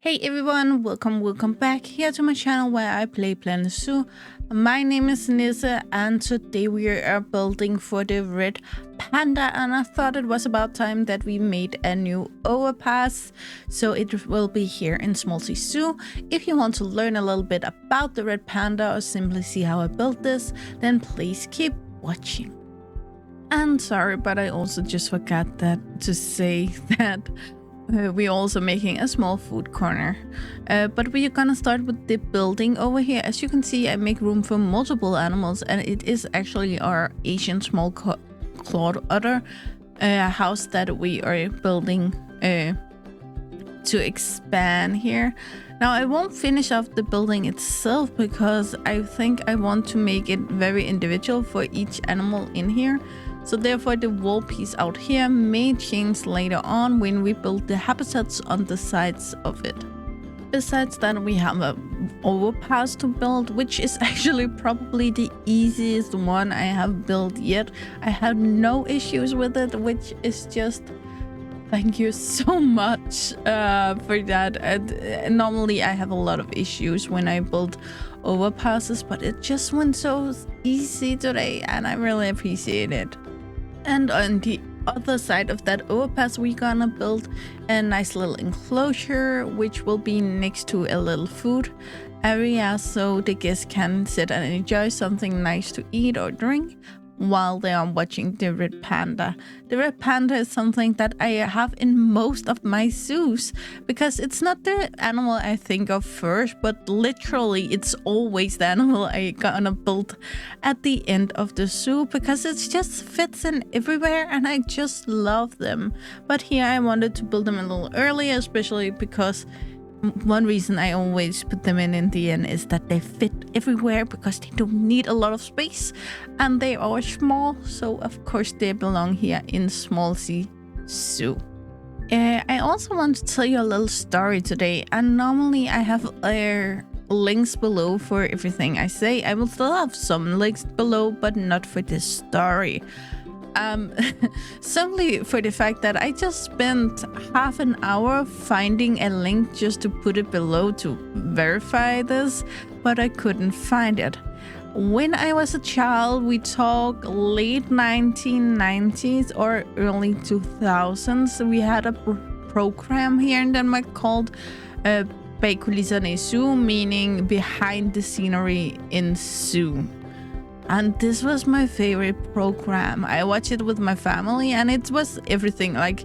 Hey everyone, welcome back here to my channel where I play Planet Zoo. My name is Nissa and today we are building for the Red Panda, and I thought it was about time that we made a new overpass. So it will be here in Smalzie Zoo. If you want to learn a little bit about the Red Panda or simply see how I built this, then please keep watching. And sorry, but I also just forgot to say that we're also making a small food corner, but we are gonna start with the building over here. As you can see, I make room for multiple animals, and it is actually our Asian small clawed otter house that we are building to expand here. Now I won't finish off the building itself because I think I want to make it very individual for each animal in here. So therefore the wall piece out here may change later on when we build the habitats on the sides of it. Besides that, we have an overpass to build, which is actually probably the easiest one I have built yet. I have no issues with it, which is just thank you so much for that. And normally I have a lot of issues when I build overpasses, but it just went so easy today and I really appreciate it. And on the other side of that overpass, we're gonna build a nice little enclosure, which will be next to a little food area, so the guests can sit and enjoy something nice to eat or drink while they are watching the Red Panda. The Red Panda is something that I have in most of my zoos because it's not the animal I think of first, but literally it's always the animal I gonna build at the end of the zoo because it just fits in everywhere and I just love them. But here I wanted to build them a little earlier, especially because one reason I always put them in the end is that they fit everywhere because they don't need a lot of space and they are small, so of course they belong here in Smalzie Zoo. I also want to tell you a little story today, and normally I have links below for everything I say. I will still have some links below, but not for this story. Simply for the fact that I just spent half an hour finding a link just to put it below to verify this, but I couldn't find it. When I was a child, we talk late 1990s or early 2000s, we had a program here in Denmark called Bag kulisserne i zoo, meaning behind the scenery in zoo. And this was my favorite program. I watched it with my family and it was everything like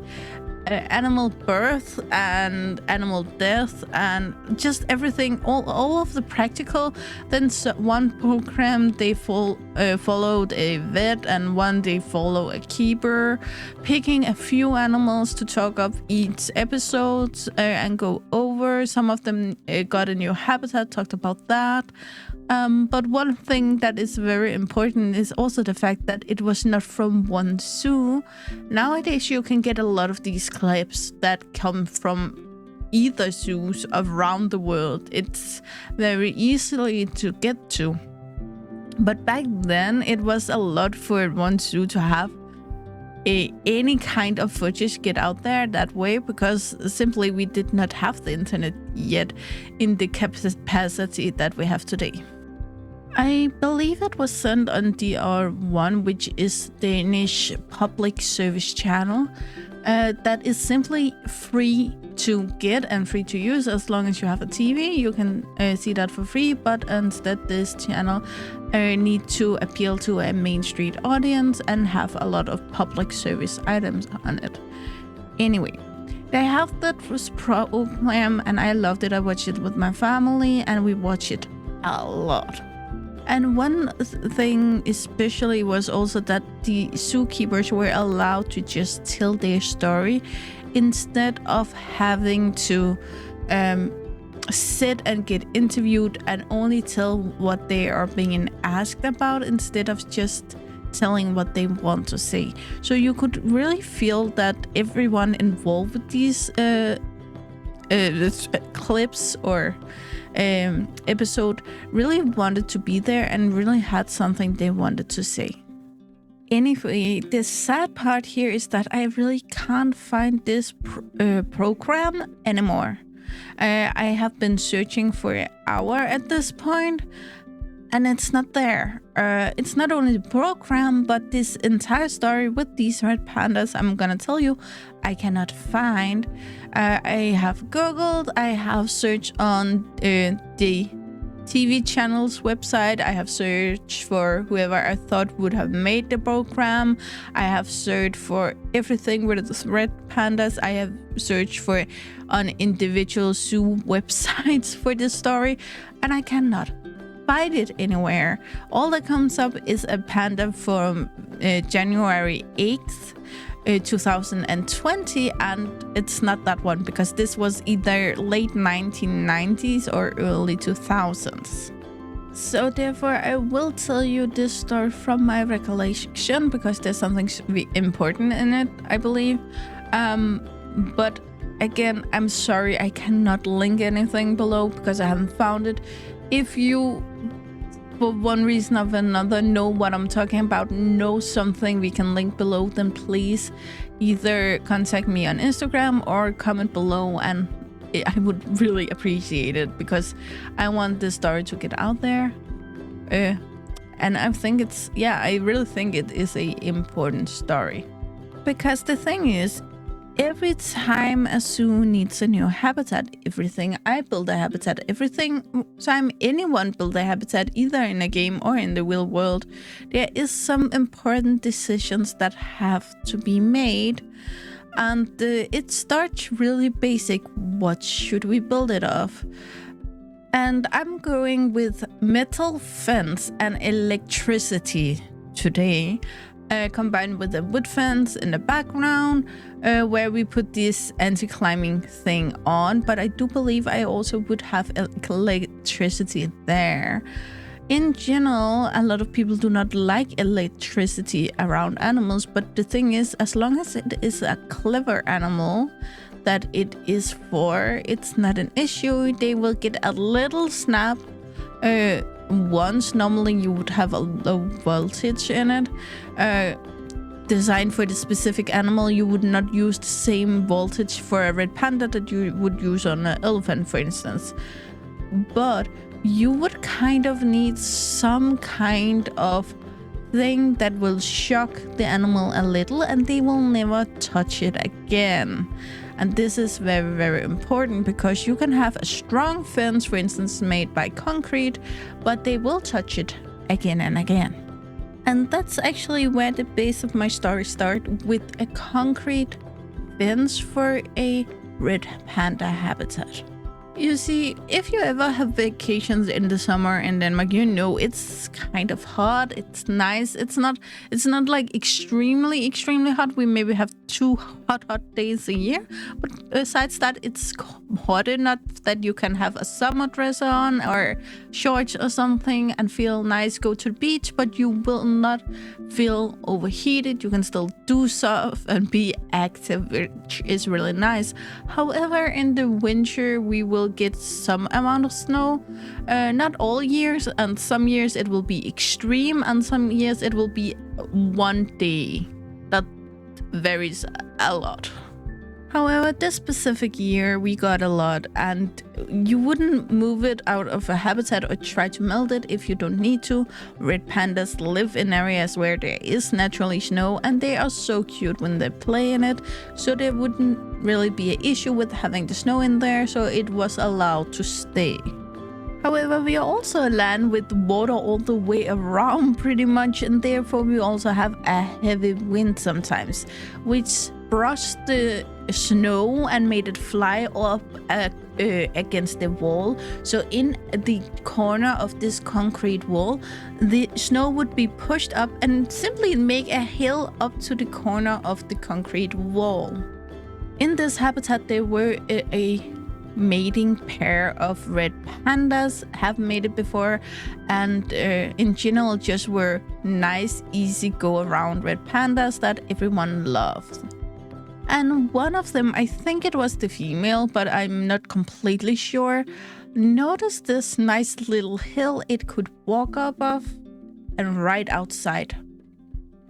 animal birth and animal death and just everything, all of the practical. Then one program they followed a vet, and one they follow a keeper, picking a few animals to talk of each episode and go over. Some of them got a new habitat, talked about that. But one thing that is very important is also the fact that it was not from one zoo. Nowadays you can get a lot of these clips that come from either zoos around the world. It's very easily to get to. But back then it was a lot for one zoo to have any kind of footage get out there that way, because simply we did not have the internet yet in the capacity that we have today. I believe it was sent on DR1, which is Danish public service channel. That is simply free to get and free to use. As long as you have a TV, you can see that for free, but instead this channel need to appeal to a main street audience and have a lot of public service items on it. Anyway, they have that program and I loved it. I watched it with my family and we watched it a lot. And one thing especially was also that the zookeepers were allowed to just tell their story instead of having to sit and get interviewed and only tell what they are being asked about instead of just telling what they want to say. So you could really feel that everyone involved with these clips or episode really wanted to be there and really had something they wanted to say. Anyway, the sad part here is that I really can't find this program anymore. I have been searching for an hour at this point, and it's not there. It's not only the program, but this entire story with these red pandas, I'm gonna tell you, I cannot find. I have Googled, I have searched on the TV channel's website, I have searched for whoever I thought would have made the program, I have searched for everything with the red pandas, I have searched for on individual zoo websites for this story, and I cannot find it anywhere. All that comes up is a panda from January 8th, 2020, and it's not that one because this was either late 1990s or early 2000s. So therefore I will tell you this story from my recollection because there's something important in it, I believe. But again, I'm sorry I cannot link anything below because I haven't found it. If you, for one reason or another, know what I'm talking about, know something we can link below, then please either contact me on Instagram or comment below, and I would really appreciate it because I want this story to get out there. And I think it's, yeah, I really think it is a important story. Because the thing is, every time a zoo needs a new habitat, everything I build a habitat, everything time anyone build a habitat, either in a game or in the real world, there is some important decisions that have to be made. And it starts really basic. What should we build it of? And I'm going with metal fence and electricity today. Combined with a wood fence in the background, where we put this anti-climbing thing on, but I do believe I also would have electricity there. In general, a lot of people do not like electricity around animals, but the thing is, as long as it is a clever animal that it is for, it's not an issue. They will get a little snap once. Normally you would have a low voltage in it, designed for the specific animal. You would not use the same voltage for a red panda that you would use on an elephant, for instance, but you would kind of need some kind of thing that will shock the animal a little and they will never touch it again. And this is very, very important because you can have a strong fence, for instance, made by concrete, but they will touch it again and again. And that's actually where the base of my story starts, with a concrete fence for a red panda habitat. You see, if you ever have vacations in the summer in Denmark, you know it's kind of hot. It's nice. It's not like extremely hot. We maybe have 2 hot days a year, but besides that, it's hot enough that you can have a summer dress on or shorts or something and feel nice, go to the beach, but you will not feel overheated. You can still do stuff and be active, which is really nice. However, in the winter, we will get some amount of snow, not all years, and some years it will be extreme and some years it will be one day. That varies a lot. However, this specific year we got a lot, and you wouldn't move it out of a habitat or try to melt it if you don't need to. Red pandas live in areas where there is naturally snow, and they are so cute when they play in it, so there wouldn't really be an issue with having the snow in there, so it was allowed to stay. However, we are also a land with water all the way around pretty much, and therefore we also have a heavy wind sometimes, which brushed the snow and made it fly up against the wall. So in the corner of this concrete wall, the snow would be pushed up and simply make a hill up to the corner of the concrete wall. In this habitat, there were a mating pair of red pandas have mated before, and in general just were nice, easy go around red pandas that everyone loved. And one of them, I think it was the female, but I'm not completely sure, noticed this nice little hill it could walk up of, and right outside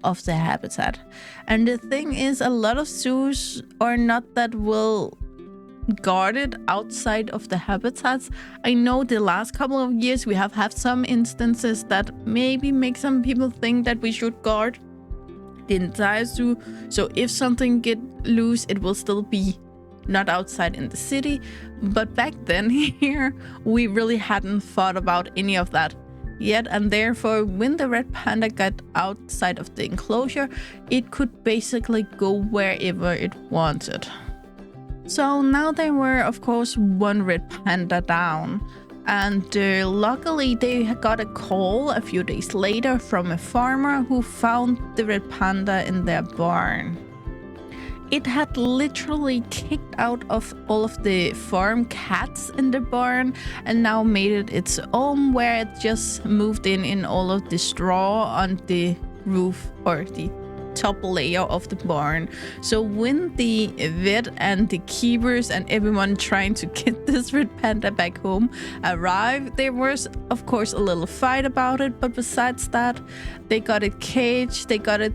of the habitat. And the thing is, a lot of zoos are not that well guarded outside of the habitats. I know the last couple of years we have had some instances that maybe make some people think that we should guard the entire zoo. So if something get loose, it will still be not outside in the city. But back then here, we really hadn't thought about any of that yet, and therefore when the red panda got outside of the enclosure, it could basically go wherever it wanted. So now there were, of course, one red panda down, and luckily they got a call a few days later from a farmer who found the red panda in their barn. It had literally kicked out of all of the farm cats in the barn and now made it its own, where it just moved in all of the straw on the roof or the top layer of the barn. So when the vet and the keepers and everyone trying to get this red panda back home arrived, there was of course a little fight about it, but besides that, they got it caged, they got it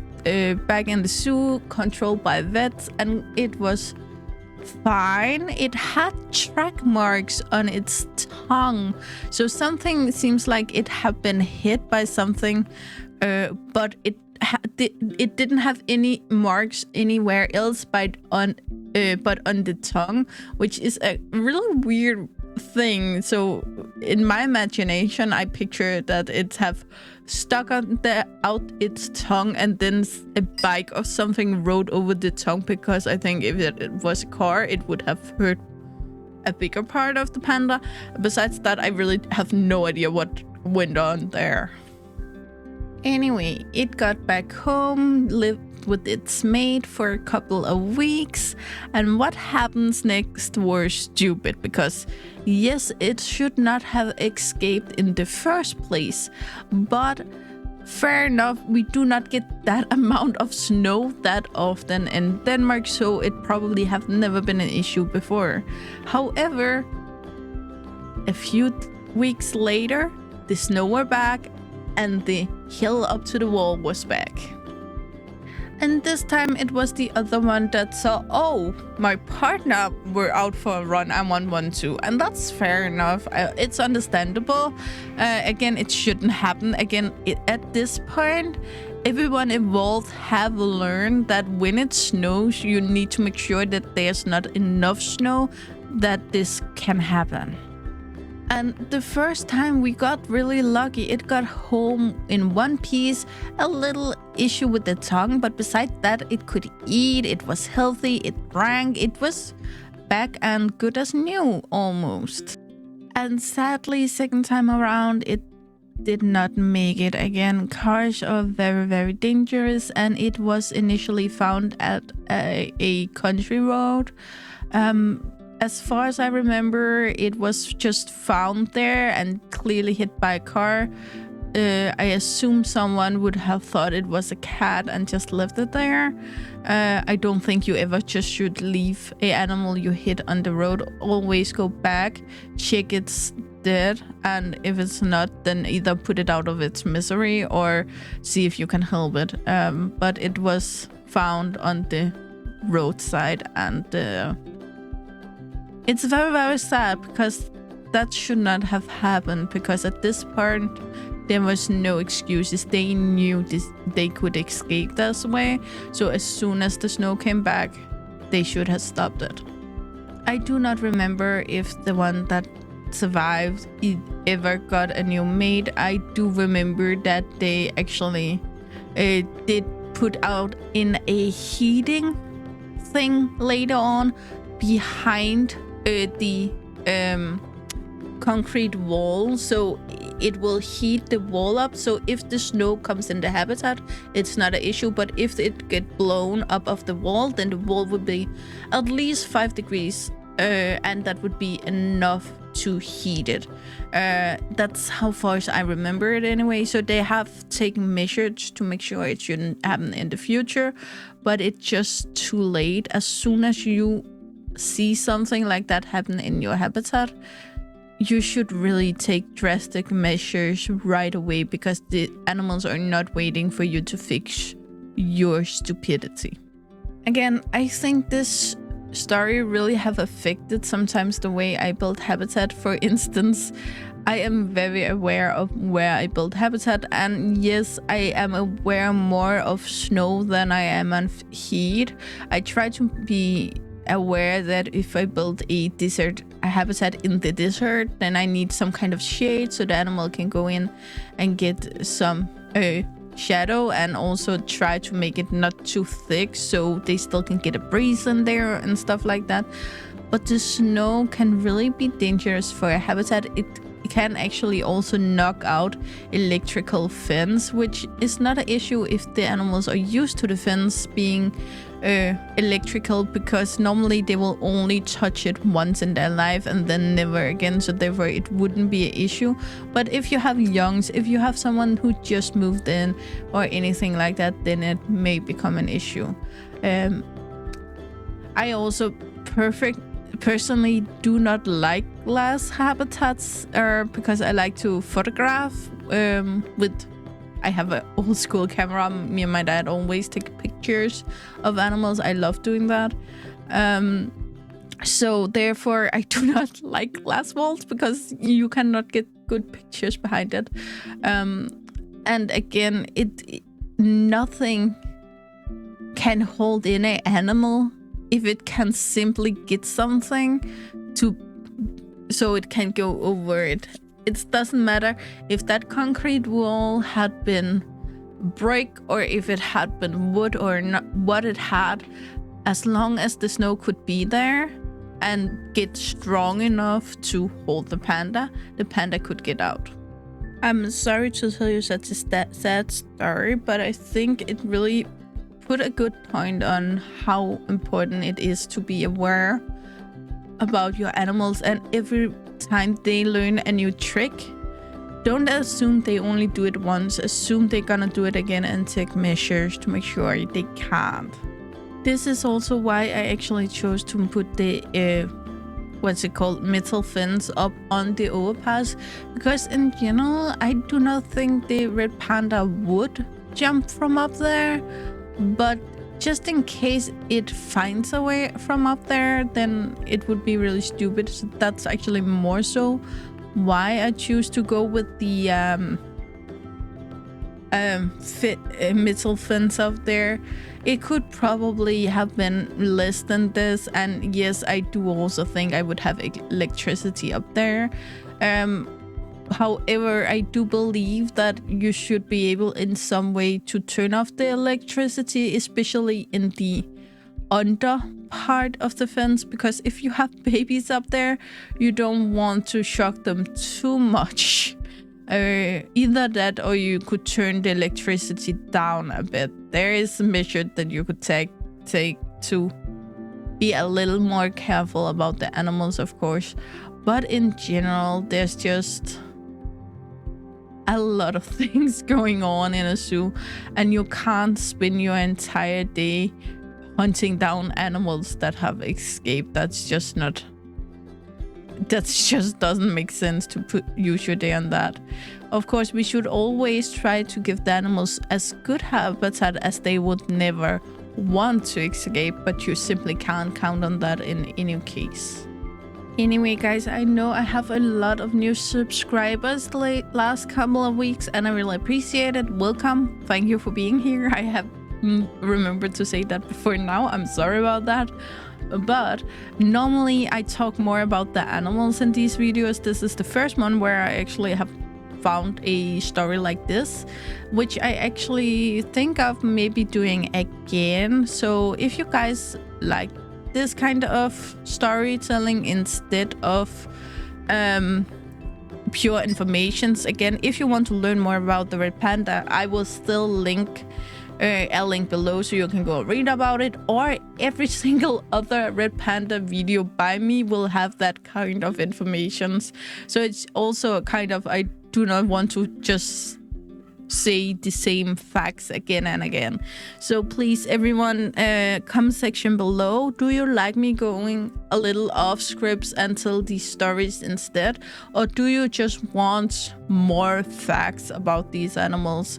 back in the zoo, controlled by vets, and it was fine. It had track marks on its tongue, so something seems like it had been hit by something, but it didn't have any marks anywhere else but on the tongue, which is a really weird thing. So in my imagination, I picture that it have stuck out its tongue and then a bike or something rode over the tongue, because I think if it was a car, it would have hurt a bigger part of the panda. Besides that, I really have no idea what went on there. Anyway, it got back home, lived with its mate for a couple of weeks, and what happens next was stupid, because yes, it should not have escaped in the first place, but fair enough, we do not get that amount of snow that often in Denmark, so it probably have never been an issue before. However, a few weeks later, the snow were back and the hill up to the wall was back. And this time it was the other one that saw, oh, my partner were out for a run, I want one too. And that's fair enough. It's understandable. Again, it shouldn't happen. Again, at this point, everyone involved have learned that when it snows, you need to make sure that there's not enough snow that this can happen. And the first time we got really lucky. It got home in one piece, a little issue with the tongue, but besides that, it could eat, it was healthy, it drank, it was back and good as new almost. And sadly, second time around, it did not make it again. Cars are very, very dangerous, and it was initially found at a country road. As far as I remember, it was just found there and clearly hit by a car. I assume someone would have thought it was a cat and just left it there. I don't think you ever just should leave an animal you hit on the road. Always go back, check it's dead, and if it's not, then either put it out of its misery or see if you can help it. But it was found on the roadside, and it's very, very sad, because that should not have happened, because at this point there was no excuses. They knew they could escape this way, so as soon as the snow came back, they should have stopped it. I do not remember if the one that survived ever got a new mate. I do remember that they actually did put out in a heating thing later on behind the concrete wall, so it will heat the wall up. So if the snow comes in the habitat, it's not an issue, but if it get blown up off the wall, then the wall would be at least 5 degrees, and that would be enough to heat it. That's how far as I remember it anyway. So they have taken measures to make sure it shouldn't happen in the future, but it's just too late. As soon as you see something like that happen in your habitat, you should really take drastic measures right away, because the animals are not waiting for you to fix your stupidity. Again, I think this story really have affected sometimes the way I build habitat. For instance, I am very aware of where I build habitat, and yes, I am aware more of snow than I am of heat. I try to be aware that if I build a habitat in the desert, then I need some kind of shade so the animal can go in and get some shadow, and also try to make it not too thick so they still can get a breeze in there and stuff like that. But the snow can really be dangerous for a habitat. It can actually also knock out electrical fence, which is not an issue if the animals are used to the fence being electrical, because normally they will only touch it once in their life and then never again, so therefore it wouldn't be an issue. But if you have youngs, if you have someone who just moved in or anything like that, then it may become an issue. I also personally do not like glass habitats, because I like to photograph I have an old school camera. Me and my dad always take pictures of animals. I love doing that. So therefore I do not like glass walls, because you cannot get good pictures behind it. And again, nothing can hold in an animal if it can simply get something so it can go over it. It doesn't matter if that concrete wall had been brick or if it had been wood or not, what it had, as long as the snow could be there and get strong enough to hold the panda could get out. I'm sorry to tell you such a sad story, but I think it really put a good point on how important it is to be aware about your animals, and every time they learn a new trick, don't assume they only do it once. Assume they're gonna do it again and take measures to make sure they can't. This is also why I actually chose to put the metal fence up on the overpass, because in general I do not think the red panda would jump from up there, but just in case it finds a way from up there, then it would be really stupid. So that's actually more so why I choose to go with the metal fence up there. It could probably have been less than this, and yes, I do also think I would have electricity up there. However, I do believe that you should be able in some way to turn off the electricity, especially in the under part of the fence, because if you have babies up there, you don't want to shock them too much. Either that, or you could turn the electricity down a bit. There is a measure that you could take to be a little more careful about the animals, of course. But in general, there's just a lot of things going on in a zoo, and you can't spend your entire day hunting down animals that have escaped. That just doesn't make sense to use your day on that. Of course, we should always try to give the animals as good habitat as they would never want to escape, but you simply can't count on that in any case. Anyway, guys, I know I have a lot of new subscribers the last couple of weeks, and I really appreciate it. Welcome. Thank you for being here. I have remembered to say that before now. I'm sorry about that. But normally I talk more about the animals in these videos. This is the first one where I actually have found a story like this, which I actually think of maybe doing again. So if you guys like this kind of storytelling instead of pure informations, again, if you want to learn more about the red panda, I will still link a link below so you can go read about it, or every single other red panda video by me will have that kind of information. So it's also a kind of, I do not want to just say the same facts again and again. So please, everyone, comment section below, do you like me going a little off scripts and tell these stories instead, or do you just want more facts about these animals?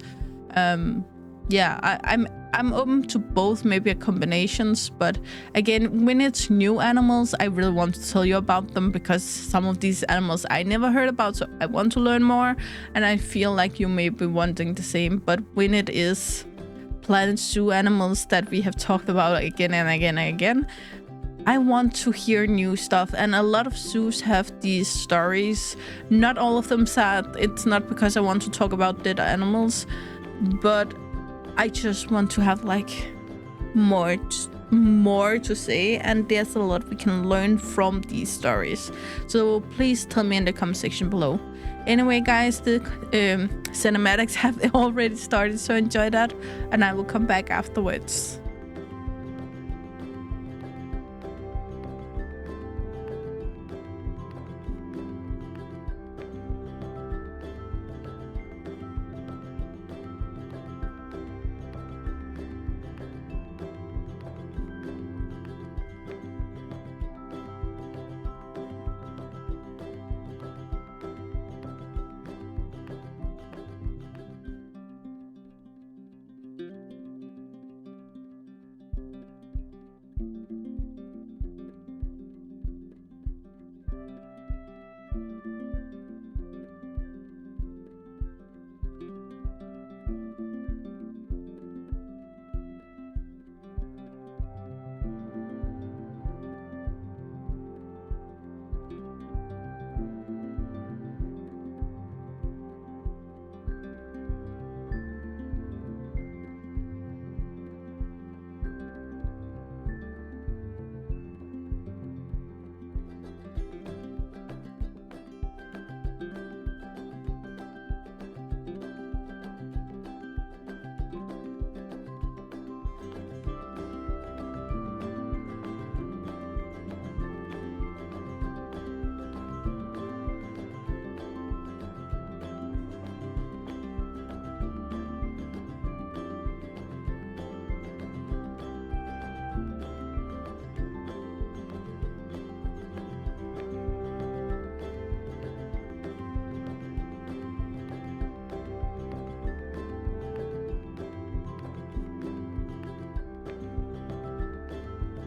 Yeah, I'm I'm open to both, maybe a combinations, but again, when it's new animals, I really want to tell you about them because some of these animals I never heard about, so I want to learn more, and I feel like you may be wanting the same. But when it is Planet Zoo animals that we have talked about again and again and again, I want to hear new stuff, and a lot of zoos have these stories. Not all of them sad. It's not because I want to talk about dead animals, but I just want to have like more to say, and there's a lot we can learn from these stories. So please tell me in the comment section below. Anyway, guys, the cinematics have already started, so enjoy that, and I will come back afterwards.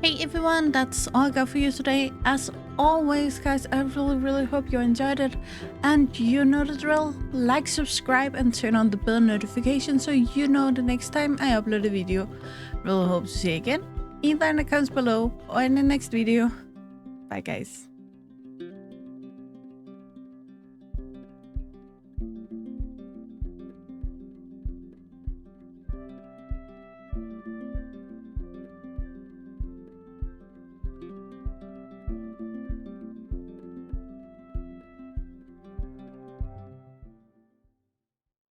Hey everyone, that's all I got for you today. As always, guys, I really hope you enjoyed it. And you know the drill. Like, subscribe, and turn on the bell notification so you know the next time I upload a video. Really hope to see you again, either in the comments below or in the next video. Bye, guys.